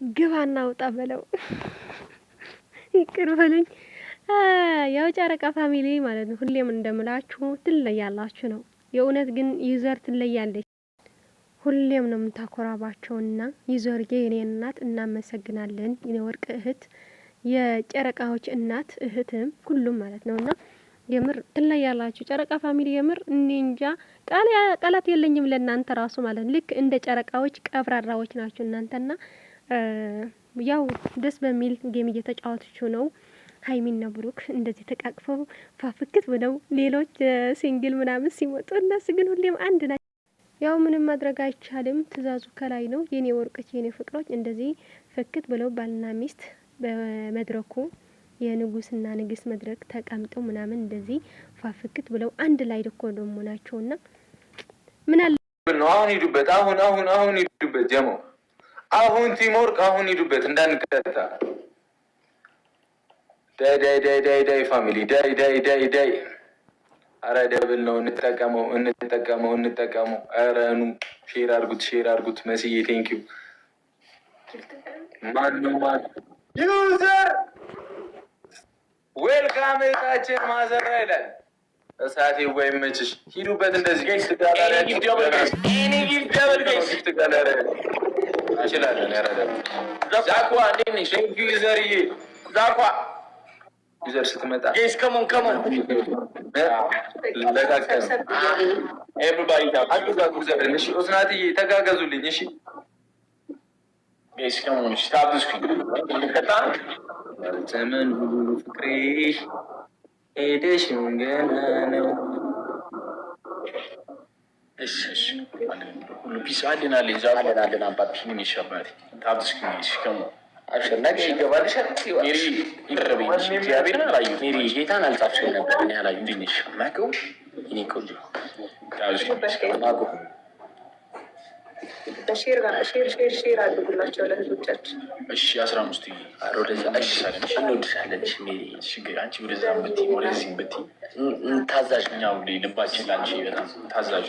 ግባና ውጣ በለው። ይቅር በሉኝ። ያው ጨረቃ ፋሚሊ ማለት ነው። ሁሌም እንደምላችሁ ትለያላችሁ ነው። የእውነት ግን ዩዘር ትለያለች። ሁሌም ነው የምታኮራባቸውና ዩዘርዬ የኔ እናት እናመሰግናለን። የኔ ወርቅ እህት፣ የጨረቃዎች እናት እህትም ሁሉም ማለት ነውና የምር ትለያላችሁ። ጨረቃ ፋሚሊ የምር እኔ እንጃ ቃላት የለኝም ለእናንተ ራሱ ማለት ልክ እንደ ጨረቃዎች ቀብራራዎች ናችሁ እናንተና ያው ደስ በሚል ጌም እየተጫወተችው ነው። ሀይሚና ብሩክ እንደዚህ ተቃቅፈው ፋፍክት ብለው ሌሎች ሲንግል ምናምን ሲመጡ እነሱ ግን ሁሌም አንድ ናቸው። ያው ምንም ማድረግ አይቻልም፣ ትእዛዙ ከላይ ነው። የኔ ወርቆች የኔ ፍቅሮች እንደዚህ ፍክት ብለው ባልና ሚስት በመድረኩ የንጉስና ንግስት መድረክ ተቀምጠው ምናምን እንደዚህ ፋፍክት ብለው አንድ ላይ ደኮ ደሞ ናቸውና ምን አለ ነው። አሁን ሂዱበት፣ አሁን ሂዱበት ጀሞ፣ አሁን ቲምወርክ አሁን ሂዱበት እንዳንቀጣ። ዳይ ፋሚሊ ዳይ አረ ደብል ነው። እንጠቀመው። አረ ኑ ሼር አድርጉት። መስዬ ቴንኪው። ማን ዩዘር ዌልካም እህታችን ማዘራ ይላል። እሳቴ ወይ መችሽ ሂዱበት። እንደዚህ ጋይስ እንችላለን። ያረዳ ዛኳ እንዴት ቴንኪው ዩዘርዬ። ዛኳ ዩዘር ስትመጣ ጋይስ ከሞን ለቃቀም ኤቭሪባዲ ታፕ እሺ። ኦስናትዬ ተጋገዙልኝ እሺ ጋይስ ከሞን ስታብስ እንከታ ዘመን ሁሉ ፍቅሬ ሄደሽ ገና ነው። እሺ ሁሉ ፒስ አለናል ይዛለን አባት ምን ይሻባል ታብስ ከሞን ከሞን አሸናፊ ይገባልሻል። ሜሪ ይቀርበኝ እግዚአብሔር አላዩ ሜሪ ጌታን አልጻፍሽም ነበር እኔ አላዩ ትንሽ ማቀው እኔ ቆንጆ ታውሽ ማቆ ሼር አድርጉላቸው ለህዝቦቻችን። እሺ 15 አሮደዛ እሺ እንወድሻለን። እሺ ሜሪ እሺ አንቺ ወደዛ ብትይ ወደዚህ ብትይ ታዛዥ ነው። ልባችን ላንቺ በጣም ታዛዥ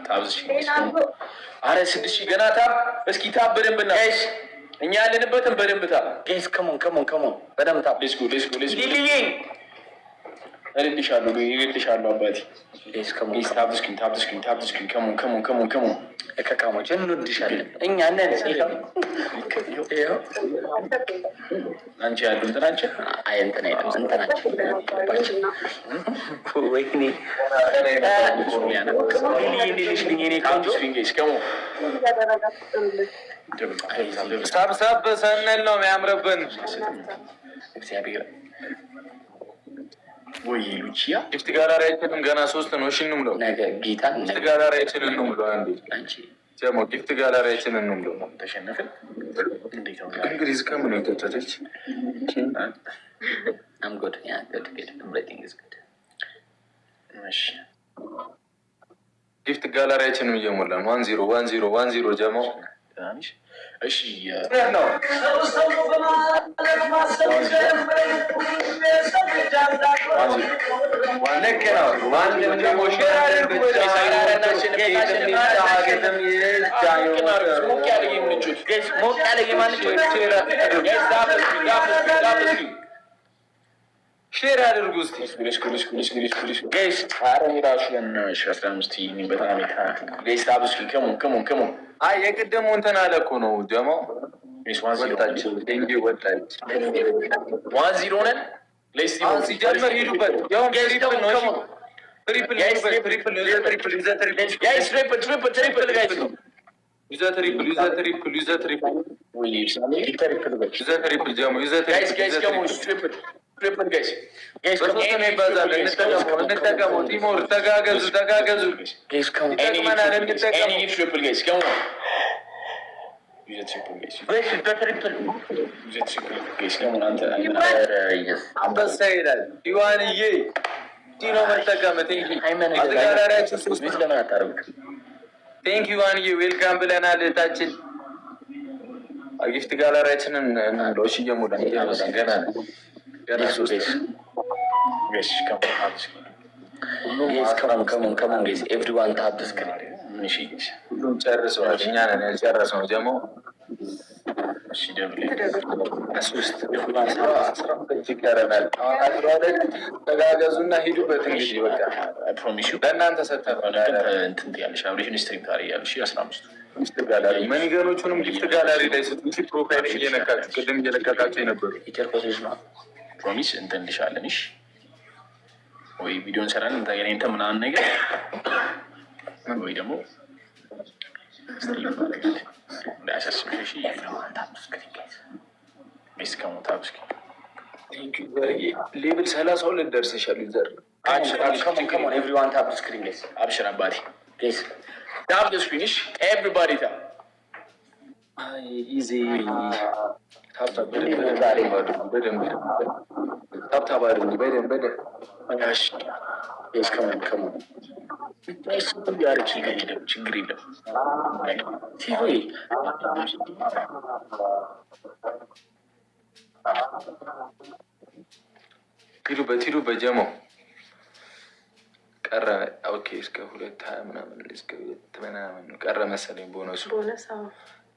ታብዝሽ። አረ 6000 ገና ታብ እስኪ ታብ በደንብ እና እሺ እኛ ያለንበትን በደንብ ታ ጋይስ ከሞን በደንብ ታ ሌትስ ጎ ሊሊዬ እልልሻለሁ አባቴ ሌትስ ከሞን ታብስኪን ከሞን ከካሞች እንወድሻለን እኛ ነን። አንቺ ያሉ እንትናችን አይ እንትናችን ወይኔ ሳብ ሰነል ነው የሚያምርብን። እግዚአብሔር ወይ ሉቺያ ጊፍት ጋር አይችልም ገና 3 ነው። እሺ እንምለው ነገ ጌታ ጊፍት ጋር አይችልም እንምለው። አንዴ አንቺ ጀሞ ጊፍት ጋር አይችልም እንምለው። ተሸነፈን እንዴት ነው እንግዲህ ከምን ነው ተጨጨች? I'm good. Yeah, good. Everything is good. እሺ ጊፍት ጋላሪያችንን እየሞላን 10 ጀሞ እሺ ነው ዋለከ ነው ማንም ደግሞ ሼር አድርጉ እስቲ ጋይስ። ከሞን አይ የቅድሙ እንትን አለ እኮ ነው ጀሞ ወጣች 1-0 ነን። ሲጀመር ሂዱበት። አንበሳ ይላል ዲዋንዬ ዲኖ መጠቀም ቴንክ ዩዋንዬ ዌልካም ብለናል። እህታችን ጊፍት ጋላሪያችንን ሎሽ እየሞላ ገና ኤቭሪዋን ታፕ ስክሪን ሁሉም ጨርሰዋል። እኛ ነን ያልጨረስነው ጀሞ ተጋገዙና ሂዱበት። እንግዲህ በቃ ለእናንተ መንገኖቹንም ጊፍት ጋላሪ ላይ ስትንቺ ፕሮፋይል እየነካችሁ ቅድም እየለቀቃችሁ የነበሩ ፕሮሚስ እንትንልሻለንሽ ወይ ቪዲዮ እንሰራለን እንተ ምናምን ነገር ወይ ደግሞ እንዳያሳስብሽ ሌብል 32 ደርሰሻል። ዩዘር አብሽር አባቴ ኤቭሪባዲ ታብታብ አድርጉ በደንብ ችግር የለም። ሂዱበት ጀማው ቀረ። ኦኬ እስከ 2:20 ምናምን እስከ 2 ምናምን ቀረ መሰለኝ። ቦነሱ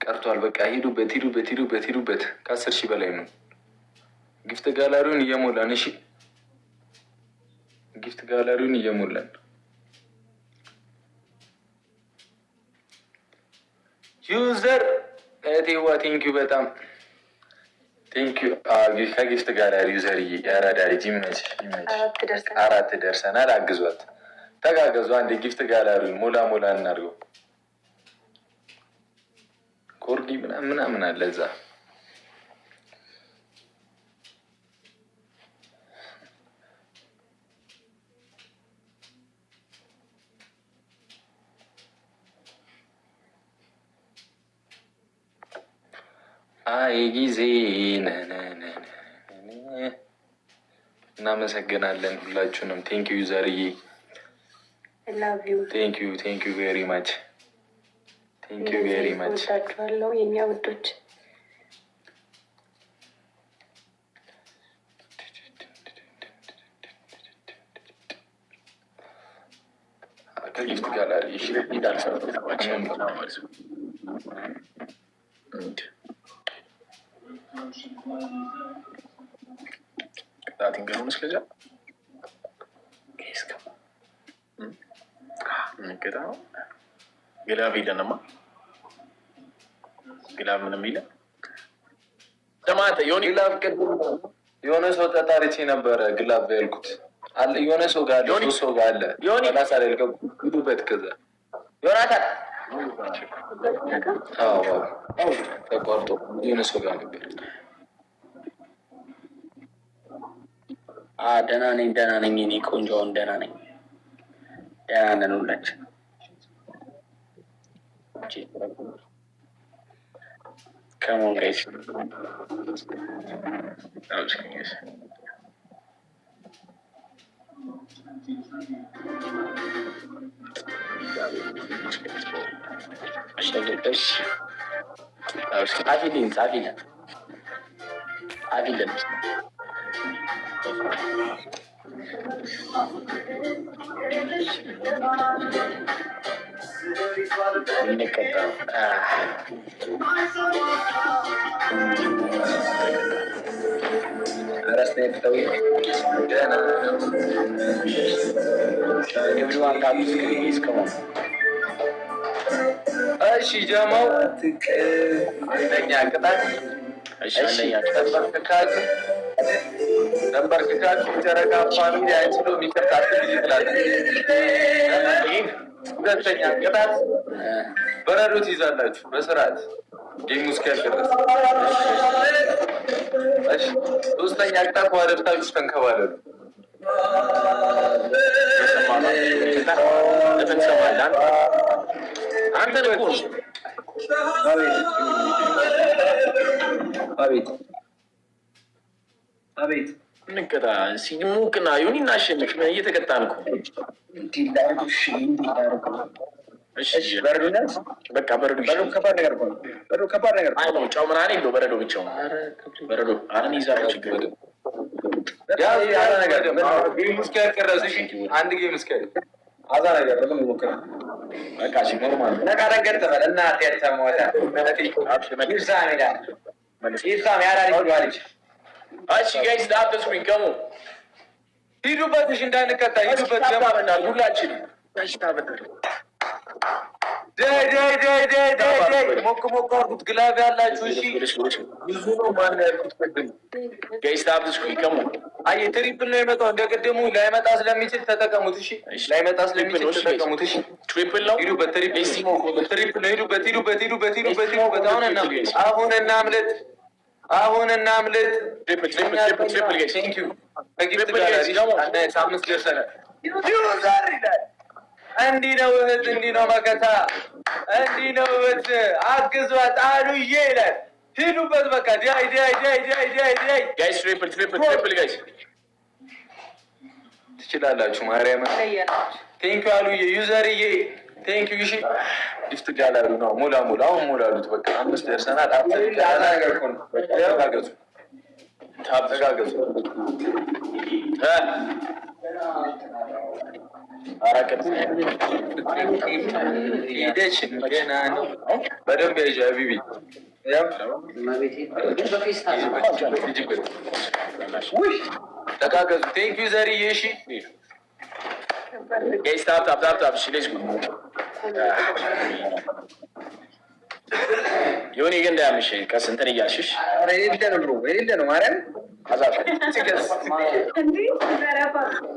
ቀርቷል። በቃ ሂዱበት። ከ10 ሺህ በላይ ነው። ጊፍት ጋላሪውን እየሞላን እሺ፣ ጊፍት ጋላሪውን እየሞላን ዩዘር እቴዋ ቴንኪዩ በጣም ቴንኪዩ። ከጊፍት ጋላሪ ዩዘር ያራዳ ልጅ ይመችሽ። 4 ደርሰናል። አግዟት፣ ተጋገዙ። አንድ ጊፍት ጋላሪውን ሞላ እናድርገው። ኮርጊ ምናምን አለ እዛ። አይ ጊዜ እናመሰግናለን ሁላችሁንም። ቴንኪዩ ዩዘርዬ፣ ቴንኪዩ ቬሪ ማች፣ ቴንኪዩ ቬሪ ማች። ወዳችኋለሁ የኛ ውዶች። ከጊፍት ጋላሪ ቅጣትን እስከዚያ እንቅጣ ግላብ ሄደንማ ግላብ ምንም የለም። ተማተ የሆነ ሰው ተጣሪቼ ነበረ። ግላብ ያልኩት አለ የሆነ ሰው ጋር አለ፣ ሰው ጋር አለ። ላሳል ሂዱበት። ከዛ ዮናታን ተቋርጦ የሆነ ሰው ጋር ነበር። ደህና ነኝ። እኔ ቆንጆውን ደህና ነኝ። ደህና ነን ሁላችን። ከሞን ጋይስ ጻፊልን እንቀጣ ረስተው ገና everyone comes please come on። እሺ ጀማው አንደኛ ቅጣት ተንበርክካችሁ ጨረቃ ፋሚሊ አይችሎ የሚከታተል ይችላል። ሁለተኛ ቅጣት በረዶ ትይዛላችሁ በስርዓት ጌሙ እስኪያልቅ ድረስ። እሺ ሶስተኛ ቅጣት ዋደብታችሁ ተንከባለሉ። አንተ ደግሞ አቤት እንቀጣ ሲሙቅና ዮኒ እናሸንፍ። እየተቀጣን እኮ በቃ በረዶ ከባድ ነገር ነው። ጨው ምናምን የለው በረዶ ብቻው በረዶ አሁን ይዛል ችግር አንድ ጌም እስኪያልቅ አዛ ነገር ነው የሚሞክረው። በቃ ኖርማል ነቃ ነገር ተበለ እና ያተሞታ ኢሳም ያራሪች እሺ ጋይስ ዳብስኩኝ ገሙ ሂዱበት እሺ እንዳንቀጣ ሂዱበት ገሙ ሁላችን እሺ ታበደር ሞቅ ሞቅ አድርጉት ግላብ ያላችሁ እሺ ብዙ ነው ማን ያልኩት ቅድም ጋይስ ዳብስኩኝ ገሙ አይ ትሪፕል ነው የመጣው እንደቀደሙ ላይመጣ ስለሚችል ተጠቀሙት እሺ ላይመጣ ስለሚችል ተጠቀሙት እሺ ትሪፕል ነው ሂዱበት ትሪፕል ነው ሂዱበት አሁን እናምልጥ ትሪፕል ጋይስ ቴንክ ዩ በጊፍት ጋር ሳምንት ደርሰናል ዩዘር ይላል እንዲህ ነው እህት እንዲህ ነው መከታ እንዲህ ነው እህት አግዟት አሉዬ ይላል ሂዱበት በቃ ዳይ ጋይስ ትሪፕል ጋይስ ትችላላችሁ ማርያም ቴንክ ዩ አሉዬ ዩዘርዬ ቴንክ ዩ እሺ ጊፍት ጋላሪ ነው ሙላ አሁን ሙላሉት በቃ አምስት ደርሰናል አታጋገሩ ታጋገዙ አራቀት ሂደች ገና ነው በደንብ ያዥ ሀቢቢ ተጋገዙ ቴንክ ዩ ዘርዬ እሺ ጋይስ ታፕ እሺ ሌትስ ጎ ዮኒ ግን እንዳያምሽ ቀስ እንትን እያልሽሽ የሌለ ነው ማርያም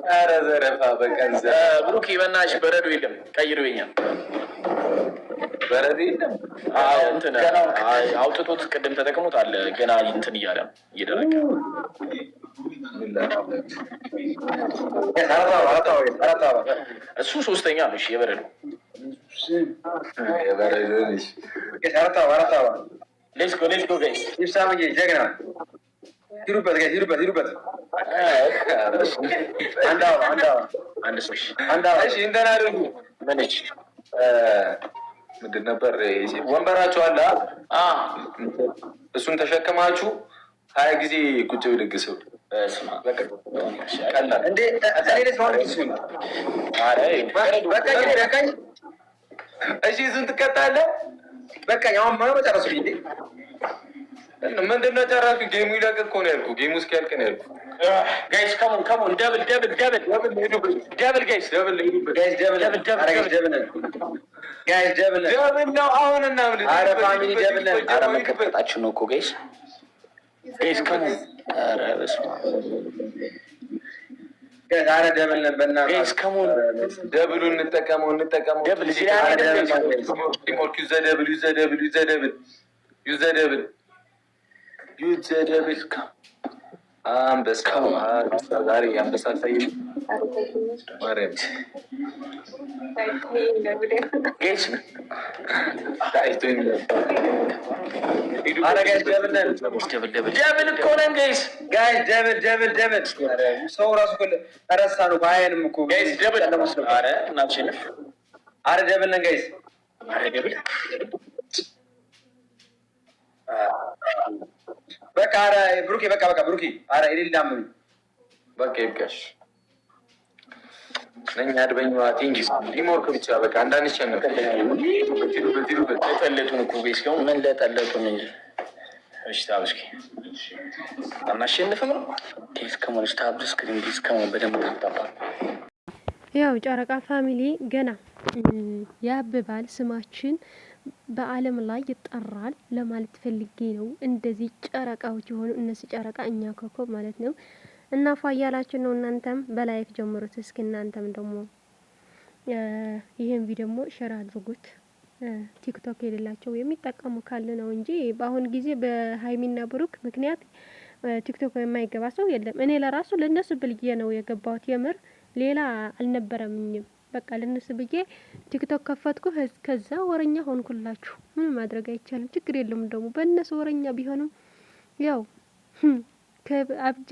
ኧረ ዘረፋ በቀን ብሩክ በእናትሽ በረዶ የለም ቀይሬኛል በረዶ የለም እንትን አውጥቶት ቅድም ተጠቅሞት አለ ገና እንትን እያለ እየደረገ እሱ ሶስተኛ ነው እሺ የበረዶ ሌትስ ጎ ጋይስ ይብሳምዬ ጀግና ሂዱበት እሺ እንደና አድርጉ ምንች ምንድን ነበር ወንበራችሁ አለ እሱን ተሸክማችሁ 20 ጊዜ ቁጭ ብድግስ ቀላል እንዴ በቃኝ እሺ እሱን ትቀጣለህ በቃኝ አሁን መጨረሱ እንዴ ምንድን ነው ጨራሹ ጌሙ ይለቅ እኮ ነው ያልኩህ ጌሙ እስኪያልቅ ነው ያልኩህ ጋይስ ካሞን ደብል ነው አሁን እናምልጥ ኧረ ፋሚሊ ደብል ኧረ መቀጣጣችሁ ነው እኮ ጋይስ ካሞን ኧረ በስመ አብ ኧረ ደብል ነን በእናትህ ጋይስ ካሞን ደብሉን እንጠቀመው ደብል እዚህ ላይ ደብል ዩዘ ደብል አንበሳ ዛሬ አንበሳ ሳይ ማርያም ጋይስ ታይቶኝ ኧረ ጋይስ ደብል እኮ ነን ጋይስ ደብል ሰው ራሱ እኮ ረሳ ነው ባያንም እኮ ጋይስ ደብል ኧረ እናትሽን ኧረ ደብል ነን ጋይስ ኧረ ደብል በቃ ኧረ ብሩኬ በቃ ብሩኬ ኧረ የሌለ አመመኝ በቃ ይብቃሽ ነኝ አድበኛዋ ቲንጂ ሊሞርክ ብቻ በቃ እንዳንሸነፍ ለጠለጡን እኮ ቤስ ነው ምን ለጠለጡን እንጂ እሺ ታብስኪ አናሸንፍም ነው ኬስ ከሞልሽ ታብስኪ እንዲስ ከሞን በደንብ ተጣጣ ያው ጨረቃ ፋሚሊ ገና ያብባል ስማችን በአለም ላይ ይጠራል ለማለት ፈልጌ ነው። እንደዚህ ጨረቃዎች የሆኑ እነሱ ጨረቃ እኛ ኮከብ ማለት ነው። እና ፋያላችሁ ነው። እናንተም በላይክ ጀምሩት እስኪ እናንተም ደግሞ ይሄን ቪዲዮ ደግሞ ሼር አድርጉት። ቲክቶክ የሌላቸው የሚጠቀሙ ካለ ነው እንጂ በአሁን ጊዜ በሃይሚና ብሩክ ምክንያት ቲክቶክ የማይገባ ሰው የለም። እኔ ለራሱ ለነሱ ብልዬ ነው የገባሁት። የምር ሌላ አልነበረምኝም። በቃ ለነሱ ብዬ ቲክቶክ ከፈትኩ። ከዛ ወረኛ ሆንኩላችሁ። ምን ማድረግ አይቻልም። ችግር የለም። ደግሞ በእነሱ ወረኛ ቢሆንም ያው ከአብጃ